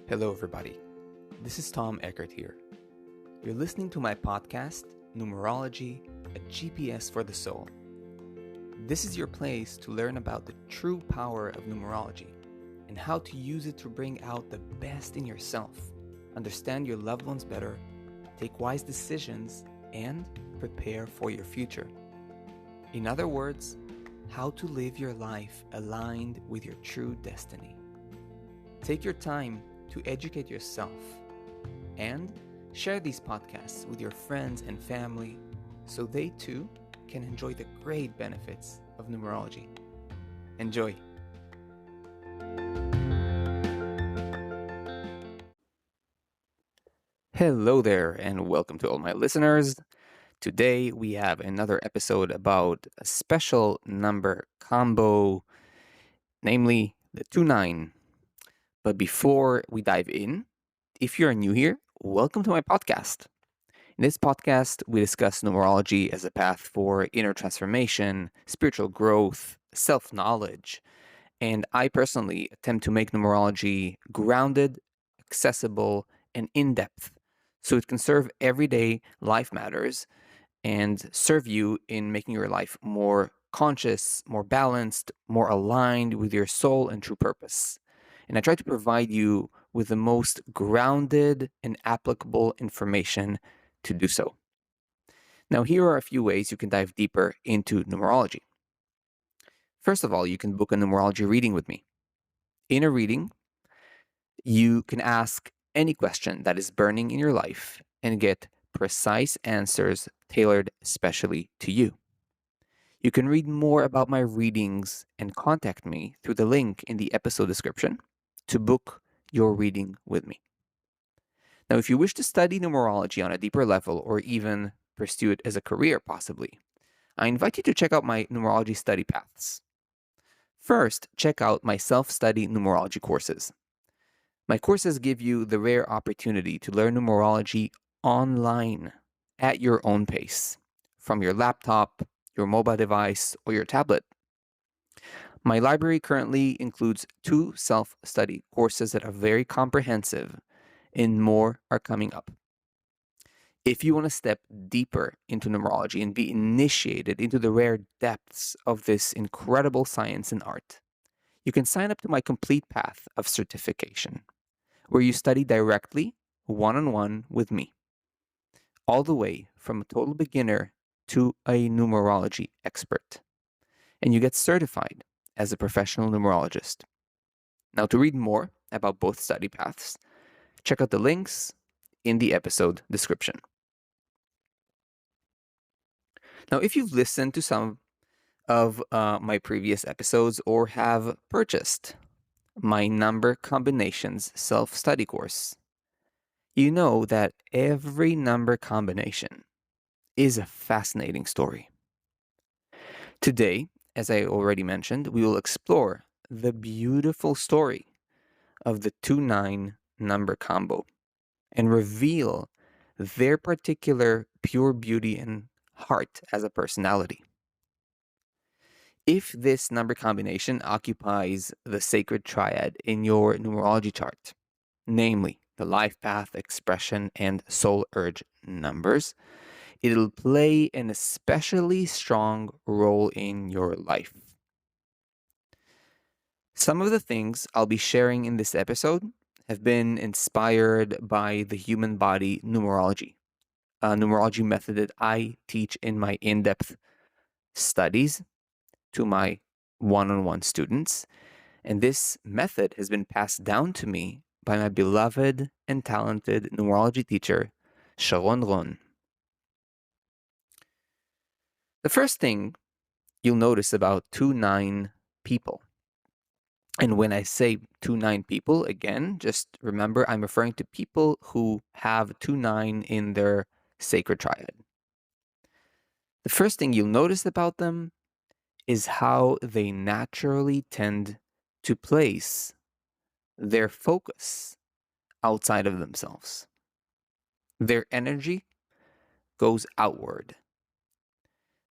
Hello, everybody. This is Tom Eckert here. You're listening to my podcast, Numerology, a GPS for the Soul. This is your place to learn about the true power of numerology and how to use it to bring out the best in yourself, understand your loved ones better, take wise decisions, and prepare for your future. In other words, how to live your life aligned with your true destiny. Take your time to educate yourself and share these podcasts with your friends and family so they too can enjoy the great benefits of numerology. Enjoy! Hello there, and welcome to all my listeners. Today we have another episode about a special number combo, namely the 2-9. But before we dive in, if you're new here, welcome to my podcast. In this podcast, we discuss numerology as a path for inner transformation, spiritual growth, self-knowledge, and I personally attempt to make numerology grounded, accessible, and in-depth so it can serve everyday life matters and serve you in making your life more conscious, more balanced, more aligned with your soul and true purpose. And I try to provide you with the most grounded and applicable information to do so. Now, here are a few ways you can dive deeper into numerology. First of all, you can book a numerology reading with me. In a reading, you can ask any question that is burning in your life and get precise answers tailored especially to you. You can read more about my readings and contact me through the link in the episode description to book your reading with me. Now, if you wish to study numerology on a deeper level or even pursue it as a career possibly, I invite you to check out my numerology study paths. First, check out my self-study numerology courses. My courses give you the rare opportunity to learn numerology online at your own pace, from your laptop, your mobile device, or your tablet. My library currently includes 2 self-study courses that are very comprehensive, and more are coming up. If you want to step deeper into numerology and be initiated into the rare depths of this incredible science and art, you can sign up to my complete path of certification, where you study directly, one-on-one with me, all the way from a total beginner to a numerology expert. And you get certified as a professional numerologist. Now, to read more about both study paths, check out the links in the episode description. Now, if you've listened to some of my previous episodes or have purchased my number combinations self-study course, you know that every number combination is a fascinating story. Today, as I already mentioned, we will explore the beautiful story of the 2-9 number combo and reveal their particular pure beauty and heart as a personality. If this number combination occupies the Sacred Triad in your numerology chart, namely the life path, expression, and soul urge numbers, it'll play an especially strong role in your life. Some of the things I'll be sharing in this episode have been inspired by the human body numerology, a numerology method that I teach in my in-depth studies to my one-on-one students. And this method has been passed down to me by my beloved and talented numerology teacher, Sharon Ron. The first thing you'll notice about 2-9 people, and when I say 2-9 people, again, just remember I'm referring to people who have 2-9 in their Sacred Triad. The first thing you'll notice about them is how they naturally tend to place their focus outside of themselves. Their energy goes outward.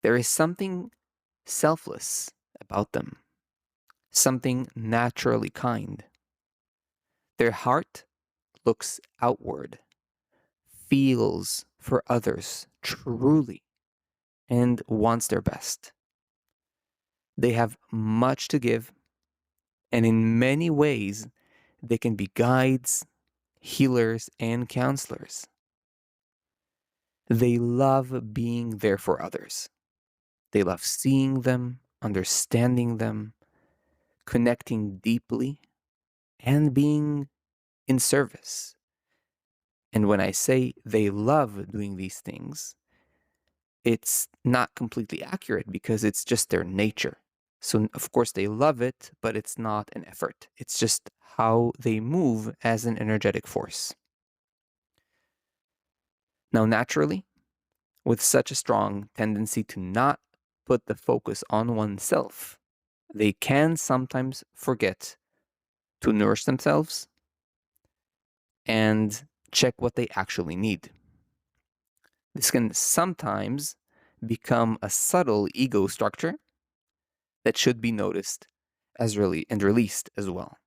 There is something selfless about them, something naturally kind. Their heart looks outward, feels for others truly, and wants their best. They have much to give, and in many ways, they can be guides, healers, and counselors. They love being there for others. They love seeing them, understanding them, connecting deeply, and being in service. And when I say they love doing these things, it's not completely accurate because it's just their nature. So, of course, they love it, but it's not an effort. It's just how they move as an energetic force. Now, naturally, with such a strong tendency to not put the focus on oneself, they can sometimes forget to nourish themselves and check what they actually need. This can sometimes become a subtle ego structure that should be noticed as really and released as well,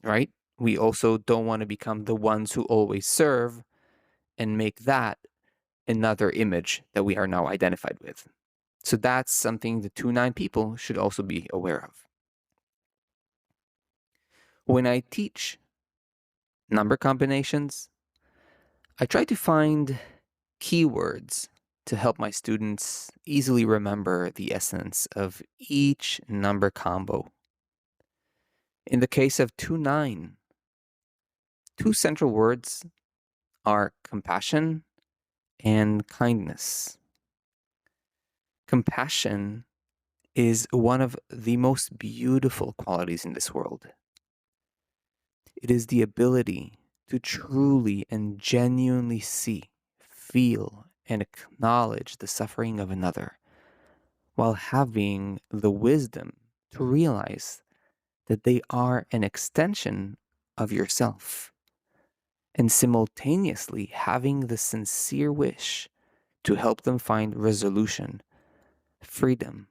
right? We also don't want to become the ones who always serve and make that another image that we are now identified with. So that's something the 2-9 people should also be aware of. When I teach number combinations, I try to find keywords to help my students easily remember the essence of each number combo. In the case of 2-9, two central words are compassion and kindness. Compassion is one of the most beautiful qualities in this world. It is the ability to truly and genuinely see, feel, and acknowledge the suffering of another, while having the wisdom to realize that they are an extension of yourself, and simultaneously having the sincere wish to help them find resolution, freedom,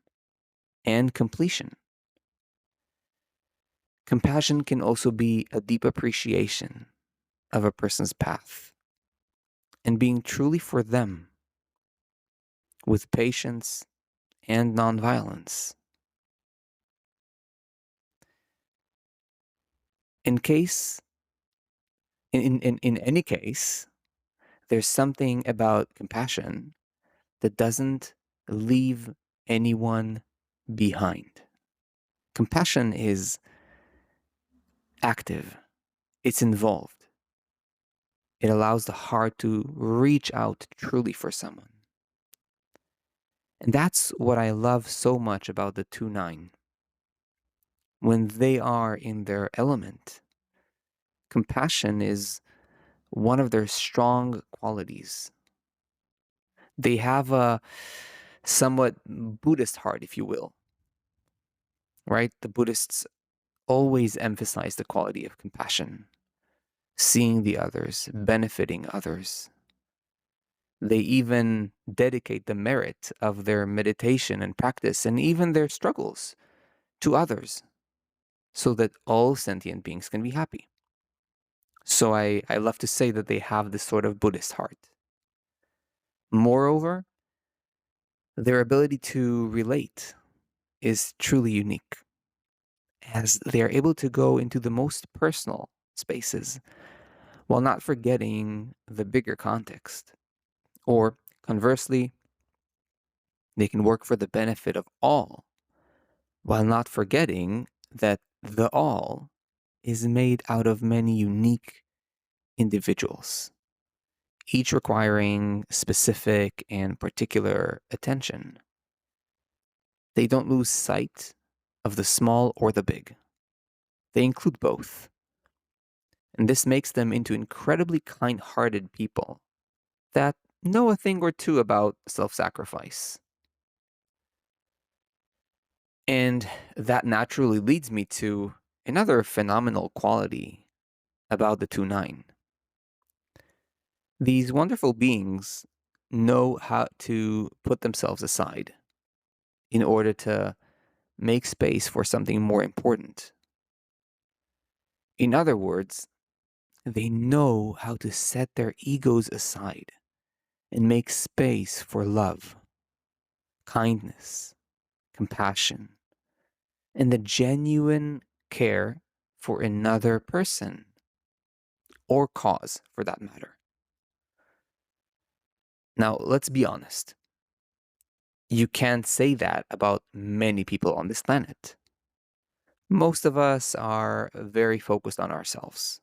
and completion. Compassion can also be a deep appreciation of a person's path and being truly for them with patience and nonviolence. In case, in any case, there's something about compassion that doesn't leave anyone behind. Compassion is active, it's involved. It allows the heart to reach out truly for someone. And that's what I love so much about the 2-9. When they are in their element, compassion is one of their strong qualities. They have a somewhat Buddhist heart, if you will, right? The Buddhists always emphasize the quality of compassion, seeing the others, benefiting others. They even dedicate the merit of their meditation and practice and even their struggles to others so that all sentient beings can be happy. So I love to say that they have this sort of Buddhist heart. Moreover, their ability to relate is truly unique, as they are able to go into the most personal spaces while not forgetting the bigger context. Or conversely, they can work for the benefit of all while not forgetting that the all is made out of many unique individuals, each requiring specific and particular attention. They don't lose sight of the small or the big. They include both. And this makes them into incredibly kind-hearted people that know a thing or two about self-sacrifice. And that naturally leads me to another phenomenal quality about the 2-9. These wonderful beings know how to put themselves aside in order to make space for something more important. In other words, they know how to set their egos aside and make space for love, kindness, compassion, and the genuine care for another person or cause for that matter. Now, let's be honest. You can't say that about many people on this planet. Most of us are very focused on ourselves.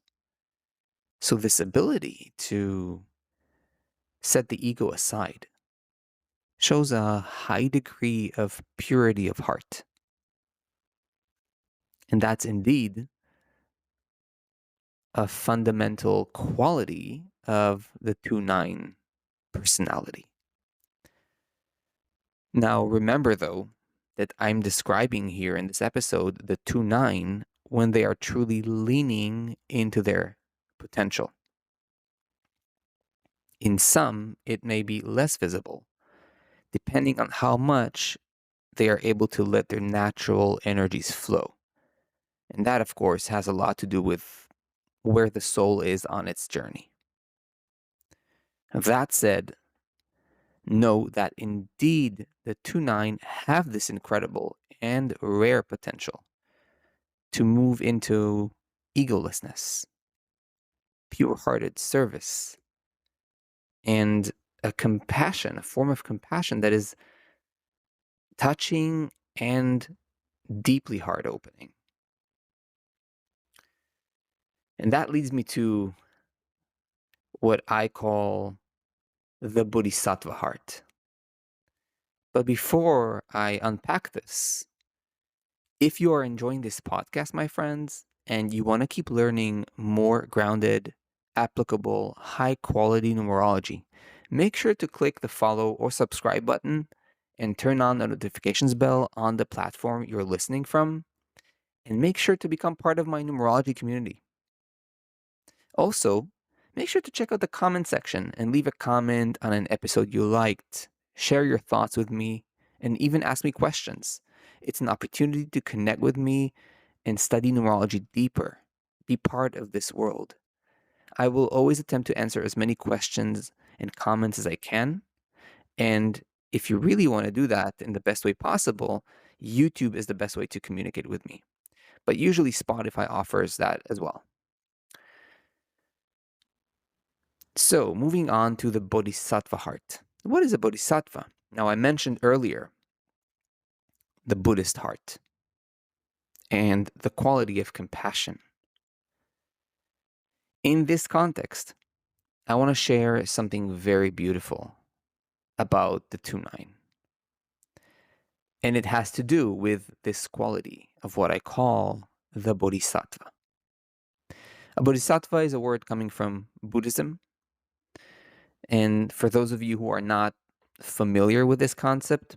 So, this ability to set the ego aside shows a high degree of purity of heart. And that's indeed a fundamental quality of the 2-9 personality. Now, remember though, that I'm describing here in this episode the 2-9 when they are truly leaning into their potential. In some, it may be less visible, depending on how much they are able to let their natural energies flow. And that, of course, has a lot to do with where the soul is on its journey. That said, know that indeed the 2-9 have this incredible and rare potential to move into egolessness, pure-hearted service, and a compassion, a form of compassion that is touching and deeply heart-opening. And that leads me to what I call the Bodhisattva heart. But before I unpack this, if you are enjoying this podcast, my friends, and you want to keep learning more grounded, applicable, high quality numerology, make sure to click the follow or subscribe button and turn on the notifications bell on the platform you're listening from. And make sure to become part of my numerology community. Also, make sure to check out the comment section and leave a comment on an episode you liked. Share your thoughts with me and even ask me questions. It's an opportunity to connect with me and study numerology deeper. Be part of this world. I will always attempt to answer as many questions and comments as I can. And if you really want to do that in the best way possible, YouTube is the best way to communicate with me. But usually Spotify offers that as well. So, moving on to the Bodhisattva heart. What is a Bodhisattva? Now, I mentioned earlier the Buddhist heart and the quality of compassion. In this context, I want to share something very beautiful about the 2-9. And it has to do with this quality of what I call the Bodhisattva. A Bodhisattva is a word coming from Buddhism. And for those of you who are not familiar with this concept,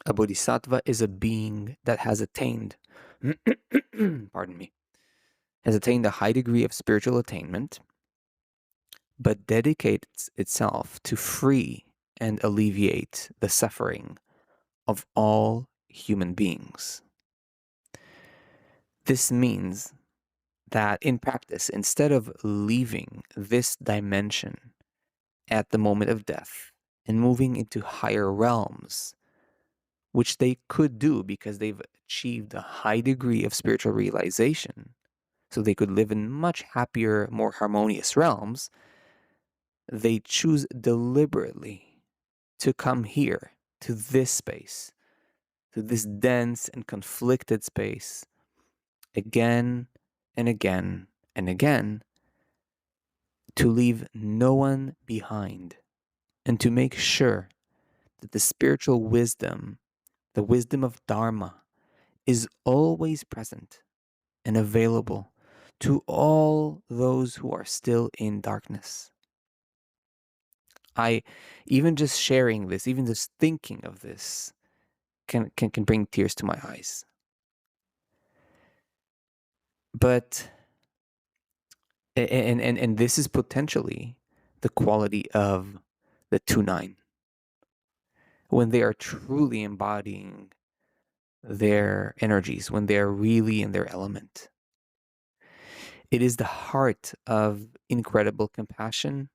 a Bodhisattva is a being that has attained, pardon me, has attained a high degree of spiritual attainment, but dedicates itself to free and alleviate the suffering of all human beings. This means that in practice, instead of leaving this dimension at the moment of death and moving into higher realms, which they could do because they've achieved a high degree of spiritual realization, so they could live in much happier, more harmonious realms, they choose deliberately to come here, to this space, to this dense and conflicted space, again and again and again, to leave no one behind and to make sure that the spiritual wisdom, the wisdom of Dharma, is always present and available to all those who are still in darkness. I, even just sharing this, even just thinking of this, can bring tears to my eyes. But and this is potentially the quality of the 2-9 when they are truly embodying their energies, when they are really in their element. It is the heart of incredible compassion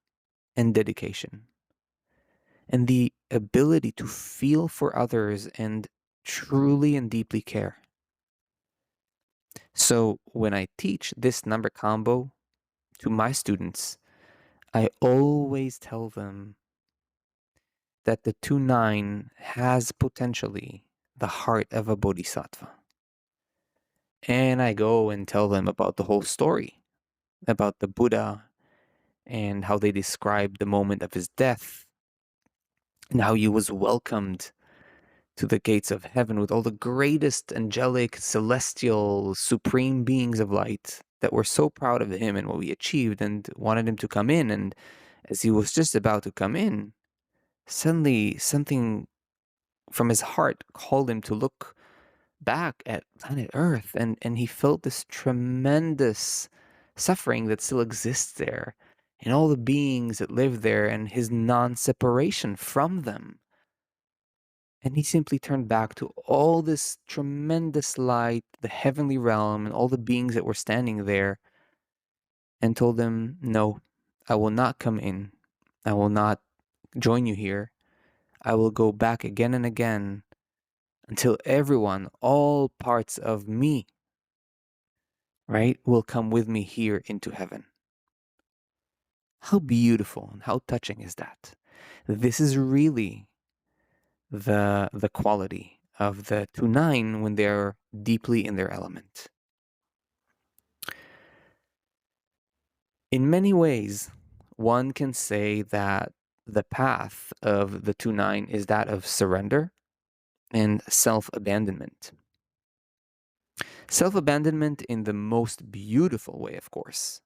and dedication, and the ability to feel for others and truly and deeply care. So when I teach this number combo to my students, I always tell them that the 2-9 has potentially the heart of a bodhisattva. And I go and tell them about the whole story, about the Buddha and how they described the moment of his death and how he was welcomed to the gates of heaven with all the greatest angelic, celestial, supreme beings of light that were so proud of him and what we achieved and wanted him to come in. And as he was just about to come in, suddenly something from his heart called him to look back at planet Earth, and he felt this tremendous suffering that still exists there, and all the beings that live there, and his non-separation from them. And he simply turned back to all this tremendous light, the heavenly realm, and all the beings that were standing there, and told them, "No, I will not come in. I will not join you here. I will go back again and again until everyone, all parts of me, right, will come with me here into heaven." How beautiful and how touching is that? This is really the quality of the 2-9 when they're deeply in their element. In many ways, one can say that the path of the 2-9 is that of surrender and self-abandonment. Self-abandonment in the most beautiful way, of course,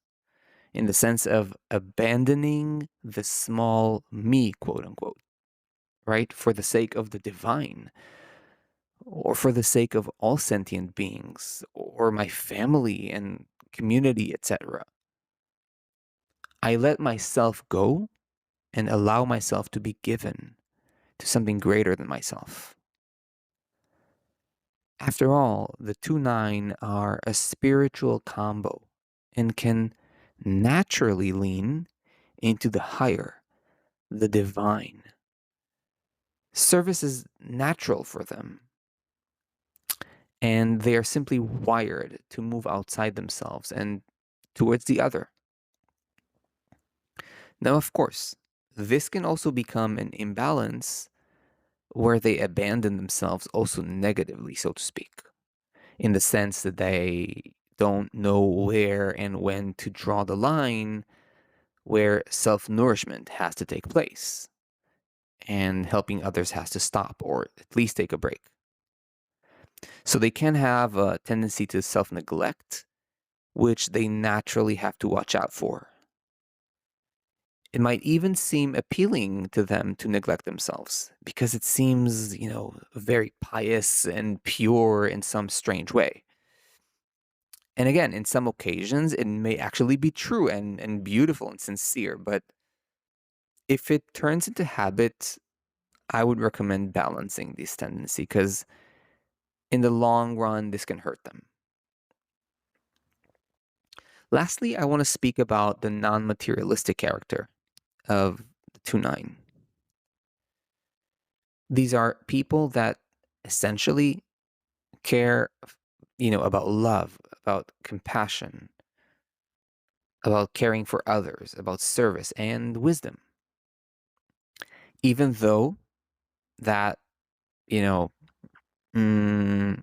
in the sense of abandoning the small me, quote unquote, right? For the sake of the divine, or for the sake of all sentient beings, or my family and community, etc. I let myself go and allow myself to be given to something greater than myself. After all, the 2-9 are a spiritual combo and can naturally lean into the higher, the divine. Service is natural for them, and they are simply wired to move outside themselves and towards the other. Now, of course, this can also become an imbalance where they abandon themselves also negatively, so to speak, in the sense that they don't know where and when to draw the line where self-nourishment has to take place and helping others has to stop or at least take a break. So they can have a tendency to self-neglect, which they naturally have to watch out for. It might even seem appealing to them to neglect themselves because it seems, very pious and pure in some strange way. And again, in some occasions, it may actually be true and beautiful and sincere, but if it turns into habit, I would recommend balancing this tendency because in the long run, this can hurt them. Lastly, I want to speak about the non-materialistic character of the 2-9. These are people that essentially care, about love, about compassion, about caring for others, about service and wisdom. Even though that, you know, mm,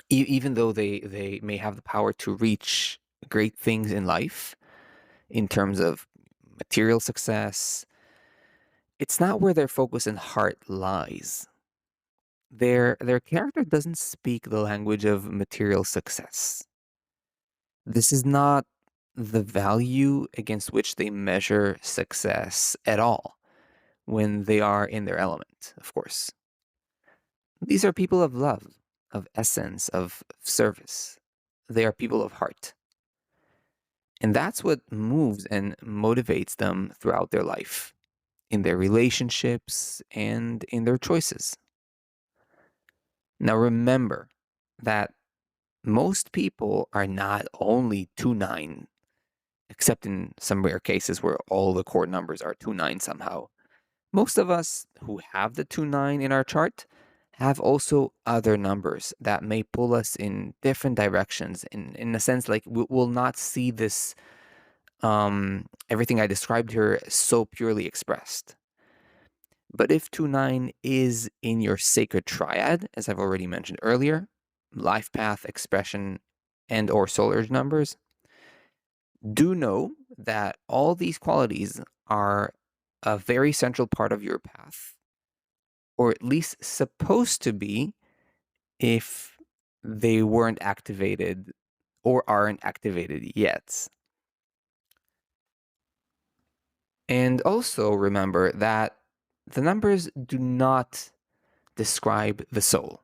even though they may have the power to reach great things in life in terms of material success, it's not where their focus and heart lies. Their character doesn't speak the language of material success. This is not the value against which they measure success at all when they are in their element, of course. These are people of love, of essence, of service. They are people of heart. And that's what moves and motivates them throughout their life, in their relationships and in their choices. Now remember that most people are not only 2-9, except in some rare cases where all the core numbers are 2-9 somehow. Most of us who have the 2-9 in our chart have also other numbers that may pull us in different directions. In a sense, like we'll not see this, everything I described here so purely expressed. But if 2-9 is in your sacred triad, as I've already mentioned earlier, life path, expression, and or solar numbers, do know that all these qualities are a very central part of your path, or at least supposed to be if they weren't activated or aren't activated yet. And also remember that the numbers do not describe the soul.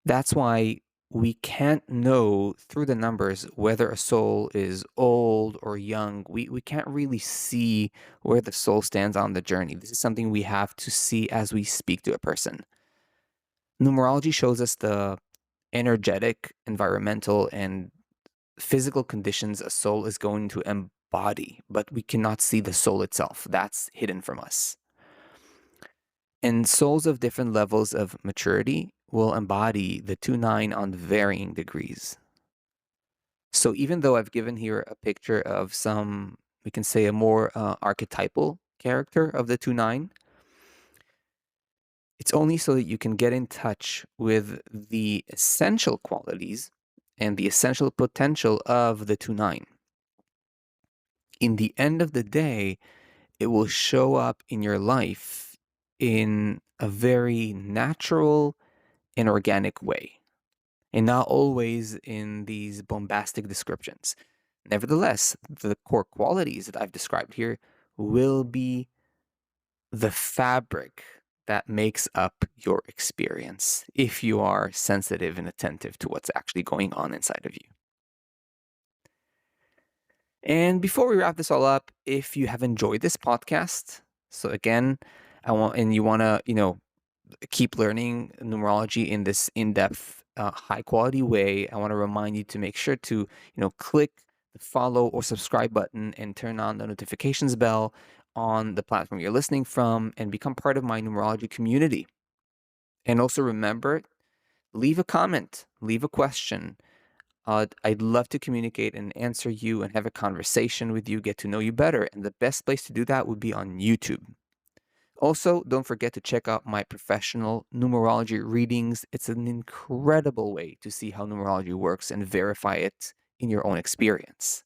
That's why we can't know through the numbers whether a soul is old or young. We can't really see where the soul stands on the journey. This is something we have to see as we speak to a person. Numerology shows us the energetic, environmental, and physical conditions a soul is going to embody, but we cannot see the soul itself. That's hidden from us. And souls of different levels of maturity will embody the 2-9 on varying degrees. So even though I've given here a picture of some, we can say a more archetypal character of the 2-9, it's only so that you can get in touch with the essential qualities and the essential potential of the 2-9. In the end of the day, it will show up in your life in a very natural and organic way, and not always in these bombastic descriptions. Nevertheless, the core qualities that I've described here will be the fabric that makes up your experience if you are sensitive and attentive to what's actually going on inside of you. And before we wrap this all up, if you have enjoyed this podcast, so again, you want to, keep learning numerology in this in-depth, high quality way, I want to remind you to make sure to, click the follow or subscribe button and turn on the notifications bell on the platform you're listening from and become part of my numerology community. And also remember, leave a comment, leave a question. I'd love to communicate and answer you and have a conversation with you, get to know you better. And the best place to do that would be on YouTube. Also, don't forget to check out my professional numerology readings. It's an incredible way to see how numerology works and verify it in your own experience.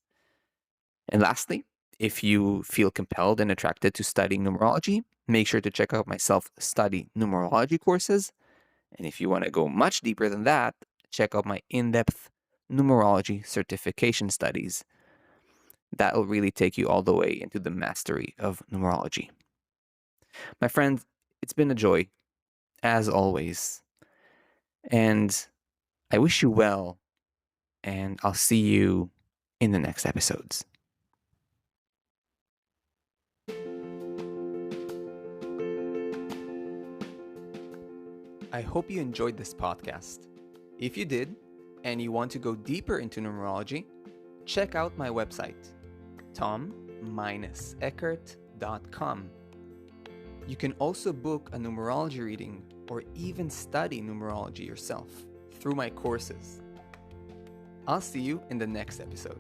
And lastly, if you feel compelled and attracted to studying numerology, make sure to check out my self-study numerology courses. And if you want to go much deeper than that, check out my in-depth numerology certification studies. That will really take you all the way into the mastery of numerology. My friends, it's been a joy, as always. And I wish you well, and I'll see you in the next episodes. I hope you enjoyed this podcast. If you did, and you want to go deeper into numerology, check out my website, tom-eckert.com. You can also book a numerology reading or even study numerology yourself through my courses. I'll see you in the next episode.